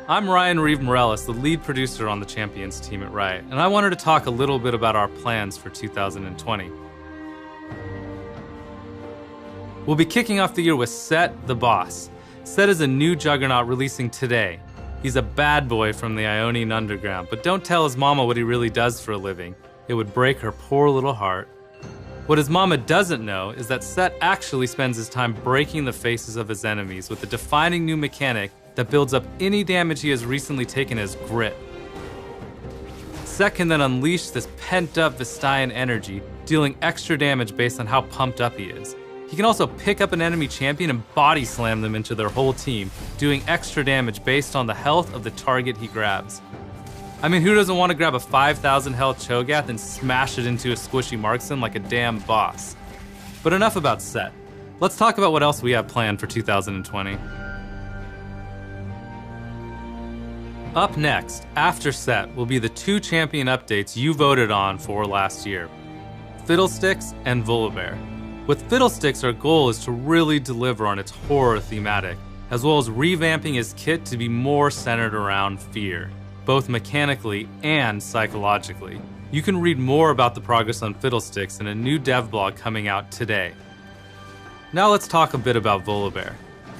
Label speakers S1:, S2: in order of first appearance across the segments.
S1: I'm Ryan Reeve Morales, the lead producer on the Champions team at Riot, and I wanted to talk a little bit about our plans for 2020. We'll be kicking off the year with Sett the Boss. Sett is a new juggernaut releasing today. He's a bad boy from the Ionian Underground, but don't tell his mama what he really does for a living. It would break her poor little heart. What his mama doesn't know is that Sett actually spends his time breaking the faces of his enemies with a defining new mechanic that builds up any damage he has recently taken as grit. Sett can then unleash this pent-up Vestian energy, dealing extra damage based on how pumped up he is. He can also pick up an enemy champion and body slam them into their whole team, doing extra damage based on the health of the target he grabs. I mean, who doesn't want to grab a 5,000 health Cho'Gath and smash it into a squishy marksman like a damn boss? But enough about Sett. Let's talk about what else we have planned for 2020. Up next, after Sett, will be the 2 champion updates you voted on for last year: Fiddlesticks and Volibear. With Fiddlesticks, our goal is to really deliver on its horror thematic, as well as revamping his kit to be more centered around fear, both mechanically and psychologically. You can read more about the progress on Fiddlesticks in a new dev blog coming out today. Now let's talk a bit about Volibear.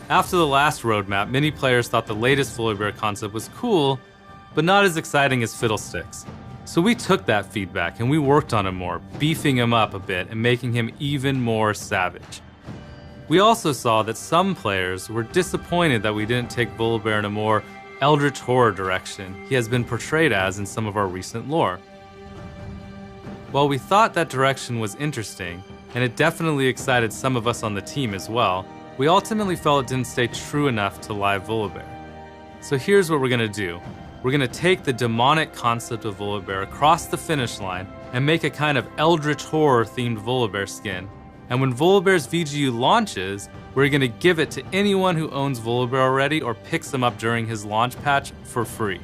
S1: After the last roadmap, many players thought the latest Volibear concept was cool, but not as exciting as Fiddlesticks. So we took that feedback and we worked on him more, beefing him up a bit and making him even more savage. We also saw that some players were disappointed that we didn't take Volibear in a more eldritch horror direction he has been portrayed as in some of our recent lore. While we thought that direction was interesting, and it definitely excited some of us on the team as well, we ultimately felt it didn't stay true enough to live Volibear. So here's what we're gonna do. We're gonna take the demonic concept of Volibear across the finish line and make a kind of eldritch horror themed Volibear skin. And when Volibear's VGU launches, we're gonna give it to anyone who owns Volibear already or picks him up during his launch patch for free.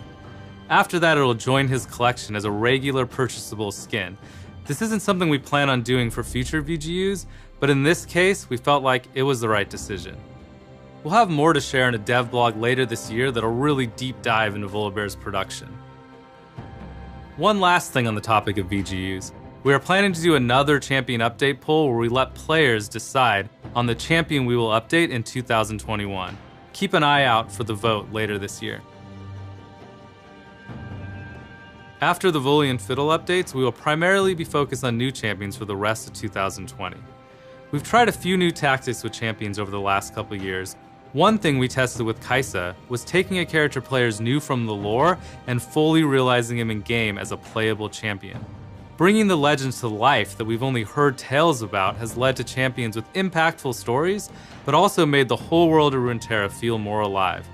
S1: After that, it'll join his collection as a regular purchasable skin. This isn't something we plan on doing for future VGUs, but in this case, we felt like it was the right decision. We'll have more to share in a dev blog later this year that'll really deep dive into Volibear's production. One last thing on the topic of VGUs. We are planning to do another champion update poll where we let players decide on the champion we will update in 2021. Keep an eye out for the vote later this year. After the Voli and Fiddle updates, we will primarily be focused on new champions for the rest of 2020. We've tried a few new tactics with champions over the last couple years. One thing we tested with Kai'Sa was taking a character players knew from the lore and fully realizing him in game as a playable champion. Bringing the legends to life that we've only heard tales about has led to champions with impactful stories, but also made the whole world of Runeterra feel more alive.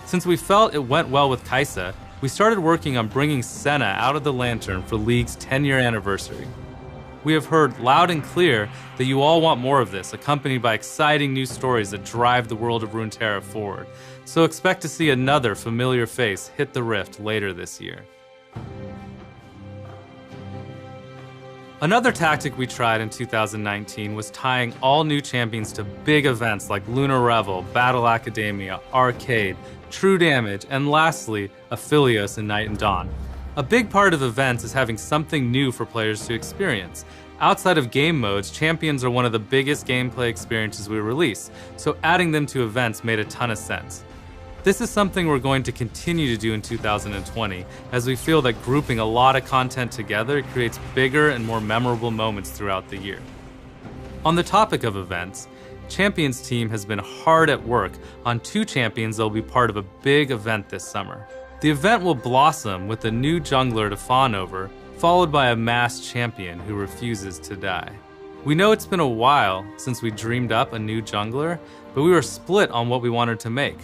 S1: Since we felt it went well with Kai'Sa, we started working on bringing Senna out of the Lantern for League's 10-year anniversary. We have heard loud and clear that you all want more of this, accompanied by exciting new stories that drive the world of Runeterra forward. So expect to see another familiar face hit the Rift later this year. Another tactic we tried in 2019 was tying all new champions to big events like Lunar Revel, Battle Academia, Arcade, True Damage, and lastly, Aphelios and Night and Dawn. A big part of events is having something new for players to experience. Outside of game modes, champions are one of the biggest gameplay experiences we release, so adding them to events made a ton of sense. This is something we're going to continue to do in 2020, as we feel that grouping a lot of content together creates bigger and more memorable moments throughout the year. On the topic of events, Champions team has been hard at work on 2 champions that will be part of a big event this summer. The event will blossom with a new jungler to fawn over, followed by a masked champion who refuses to die. We know it's been a while since we dreamed up a new jungler, but we were split on what we wanted to make.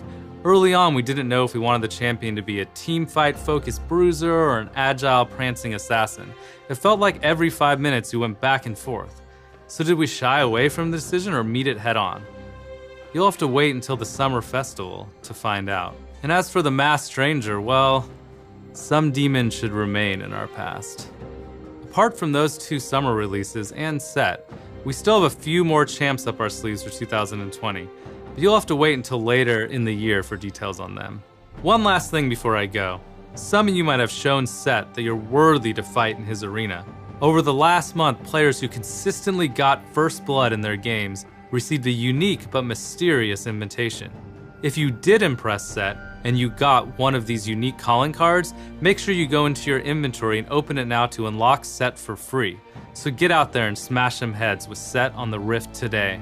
S1: Early on, we didn't know if we wanted the champion to be a teamfight-focused bruiser or an agile, prancing assassin. It felt like every 5 minutes we went back and forth. So did we shy away from the decision or meet it head-on? You'll have to wait until the summer festival to find out. And as for the masked stranger, well, some demons should remain in our past. Apart from those 2 summer releases and Sett, we still have a few more champs up our sleeves for 2020, but you'll have to wait until later in the year for details on them. One last thing before I go. Some of you might have shown Sett that you're worthy to fight in his arena. Over the last month, players who consistently got first blood in their games received a unique but mysterious invitation. If you did impress Sett and you got one of these unique calling cards, make sure you go into your inventory and open it now to unlock Sett for free. So get out there and smash some heads with Sett on the Rift today.